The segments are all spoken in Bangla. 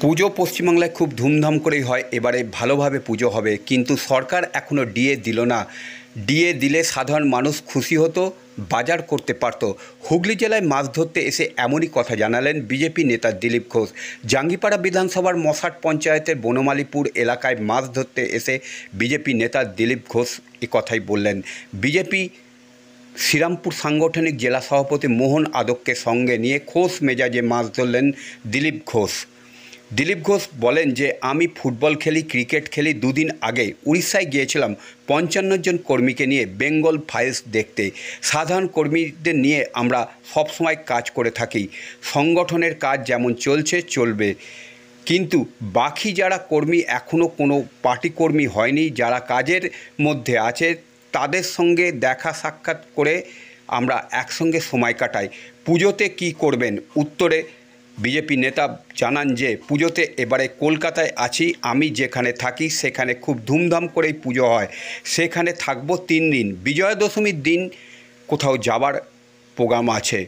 পুজো পশ্চিমবাংলায় খুব ধুমধাম করেই হয়। এবারে ভালোভাবে পুজো হবে, কিন্তু সরকার এখনও ডিএ দিল না। ডিএ দিলে সাধারণ মানুষ খুশি হতো, বাজার করতে পারত। হুগলি জেলায় মাছ ধরতে এসে এমনই কথা জানালেন বিজেপি নেতা দিলীপ ঘোষ। জাঙ্গিপাড়া বিধানসভার মশাট পঞ্চায়েতের বনমালীপুর এলাকায় মাছ ধরতে এসে বিজেপি নেতা দিলীপ ঘোষ কথাই বললেন। বিজেপি শ্রীরামপুর সাংগঠনিক জেলা সভাপতি মোহন আদককে সঙ্গে নিয়ে খোশ মেজাজে মাছ ধরলেন দিলীপ ঘোষ। দিলীপ ঘোষ বলেন যে আমি ফুটবল খেলি, ক্রিকেট খেলি। দুদিন আগে উড়িষ্যায় গিয়েছিলাম 55 জন কর্মীকে নিয়ে বেঙ্গল ফাইলস দেখতে। সাধারণ কর্মীদের নিয়ে আমরা সবসময় কাজ করে থাকি। সংগঠনের কাজ যেমন চলছে চলবে, কিন্তু বাকি যারা কর্মী এখনও কোনো পার্টি কর্মী হয়নি, যারা কাজের মধ্যে আছে তাদের সঙ্গে দেখা সাক্ষাৎ করে আমরা একসঙ্গে সময় কাটাই। পুজোতে কি করবেন? উত্তরে বিজেপি নেতা জানান যে পুজোতে এবারে কলকাতায় আছি, আমি যেখানে থাকি সেখানে খুব ধুমধাম করেই পুজো হয়, সেখানে থাকবো 3 দিন। বিজয়া দশমীর দিন কোথাও যাবার প্রোগ্রাম আছে।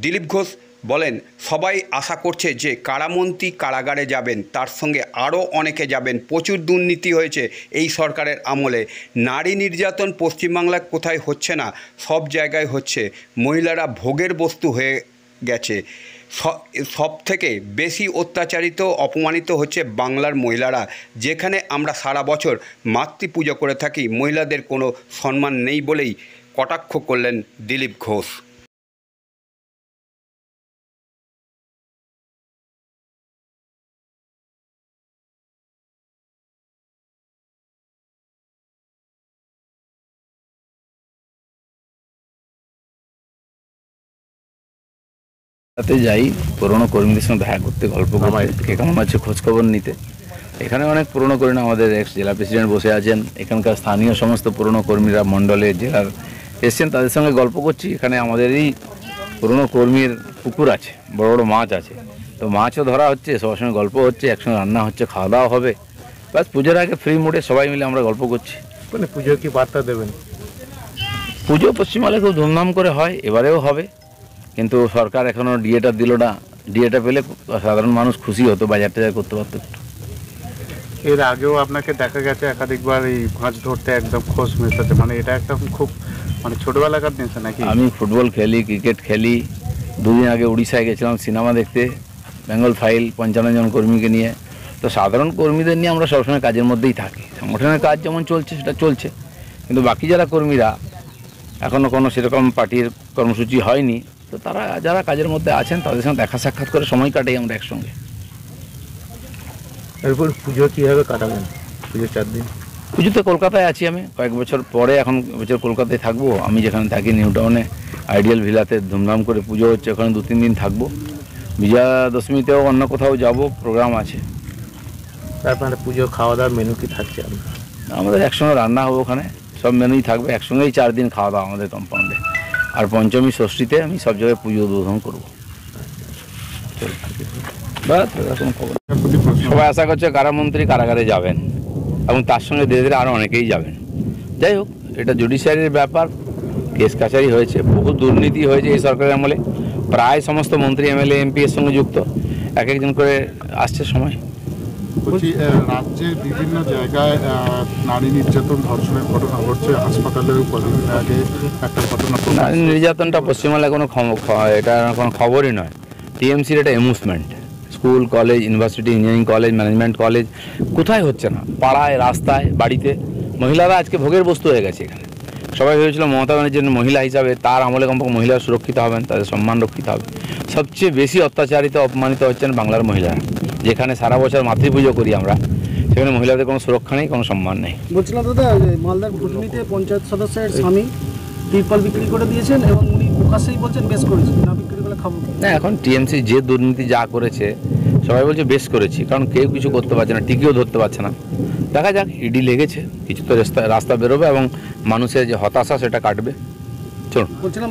দিলীপ ঘোষ বলেন, সবাই আশা করছে যে কারামন্ত্রী কারাগারে যাবেন, তার সঙ্গে আরও অনেকে যাবেন। প্রচুর দুর্নীতি হয়েছে এই সরকারের আমলে। নারী নির্যাতন পশ্চিমবাংলায় কোথায় হচ্ছে না, সব জায়গায় হচ্ছে। মহিলারা ভোগের বস্তু হয়ে গেছে। সব থেকে বেশি অত্যাচারিত, অপমানিত হচ্ছে বাংলার মহিলারা। যেখানে আমরা সারা বছর মাতৃপূজা করে থাকি, মহিলাদের কোনো সম্মান নেই বলেই কটাক্ষ করলেন দিলীপ ঘোষ। যাই পুরনো কর্মীদের সঙ্গে দেখা করতে, গল্প করতে, কে কেমন আছে খোঁজখবর নিতে। এখানে অনেক পুরনো কর্মী, আমাদের এক্স জেলা প্রেসিডেন্ট বসে আছেন, এখানকার স্থানীয় সমস্ত পুরনো কর্মীরা মণ্ডলের জেলার এসছেন, তাদের সঙ্গে গল্প করছি। এখানে আমাদেরই পুরনো কর্মীর পুকুর আছে, বড় বড় মাছ আছে, তো মাছও ধরা হচ্ছে, সবার সঙ্গে গল্প হচ্ছে, একসঙ্গে রান্না হচ্ছে, খাওয়া দাওয়া হবে। ব্যাস পুজোর আগে ফ্রি মুডে সবাই মিলে আমরা গল্প করছি। মানে পুজোর কি বার্তা দেবেন? পুজো পশ্চিমবাংলায় খুব ধুমধাম করে হয়, এবারেও হবে, কিন্তু সরকার এখনও ডিএটা দিল না। ডিএটা পেলে সাধারণ মানুষ খুশি হতো, বাজার টাজার করতে পারতো। এর আগেও আপনাকে দেখা গেছে একাধিকবার এই মাছ ধরতে একদম খোঁজ মেশাতে, মানে এটা একটা খুব ছোটবেলাকার জিনিস নাকি? আমি ফুটবল খেলি, ক্রিকেট খেলি। দুদিন আগে উড়িষ্যায় গেছিলাম সিনেমা দেখতে, বেঙ্গল ফাইল 55 জন কর্মীকে নিয়ে। তো সাধারণ কর্মীদের নিয়ে আমরা সবসময় কাজের মধ্যেই থাকি। সংগঠনের কাজ যেমন চলছে সেটা চলছে, কিন্তু বাকি যারা কর্মীরা এখনও কোনো সেরকম পার্টির কর্মসূচি হয়নি, তো তারা যারা কাজের মধ্যে আছেন তাদের সঙ্গে দেখা সাক্ষাৎ করে সময় কাটাই আমরা একসঙ্গে। এরপর পুজো কীভাবে কাটাবেন? পুজোর 4 দিন পুজোতে কলকাতায় আছি আমি, কয়েক বছর পরে এখন বছর কলকাতায় থাকবো। আমি যেখানে থাকি নিউ টাউনে আইডিয়াল ভিলাতে ধুমধাম করে পুজো হচ্ছে, ওখানে 2-3 দিন থাকবো। বিজয়া দশমীতেও অন্য কোথাও যাব, প্রোগ্রাম আছে। তারপরে পুজো খাওয়া দাওয়ার মেনু কি থাকছে? আমাদের একসঙ্গে রান্না হবে, ওখানে সব মেনুই থাকবে, একসঙ্গেই 4 দিন খাওয়া দাওয়া আমাদের কম্পাউন্ডে। আর পঞ্চমী ষষ্ঠীতে আমি সব জায়গায় পুজো উদ্বোধন করবো। সবাই আশা করছে কারামন্ত্রী কারাগারে যাবেন, এবং তার সঙ্গে ধীরে ধীরে আরও অনেকেই যাবেন। যাই হোক, এটা জুডিশিয়ারির ব্যাপার, কেস কাছারি হয়েছে, বহু দুর্নীতি হয়েছে এই সরকারের আমলে। প্রায় সমস্ত মন্ত্রী, এমএলএ, এমপি এর সঙ্গে যুক্ত। এক একজন করে আসছে সময়। রাজ্যের বিভিন্ন জায়গায় নারী নির্যাতন, ধর্ষণের ঘটনা ঘটছে। হাসপাতালেও কদিন আগে একটা ঘটনা। নারী নির্যাতনটা পশ্চিমবাংলায় এটা কোনো খবরই নয়। টিএমসির এটা a movement. School, college, university, engineering college, management college, কোথায় হচ্ছে না? পাড়ায়, রাস্তায়, বাড়িতে মহিলারা আজকে ভোগের বস্তু হয়ে গেছে। এখানে সবাই ভেবেছিল মমতা ব্যানার্জির মহিলা হিসাবে তার আমলে কমপক্ষে মহিলারা সুরক্ষিত হবেন, তাদের সম্মান রক্ষিত হবে। সবচেয়ে বেশি অত্যাচারিত, অপমানিত হচ্ছেন বাংলার মহিলারা। যেখানে সারা বছর মাতৃপুজো করি আমরা, সেখানে মহিলাদের কোনো সুরক্ষা নেই, কোনো সম্মান নেই। বলছিলাম দাদা, মালদার ভুটনিতে পঞ্চায়েত সদস্যের স্বামী তিরপল বিক্রি করে দিয়েছেন, এবং উনি প্রকাশ্যেই বলছেন বেশ করেছি, না বিক্রি করলে খাবো না। এখন টিএমসি যে দুর্নীতি যা করেছে, সবাই বলছে বেশ করেছি, কারণ কেউ কিছু করতে পারছে না, টিকিও ধরতে পারছে না। দেখা যাক, ইডি লেগেছে, কিছু তো রাস্তা বেরোবে এবং মানুষের যে হতাশা সেটা কাটবে। চলুন, বলছিলাম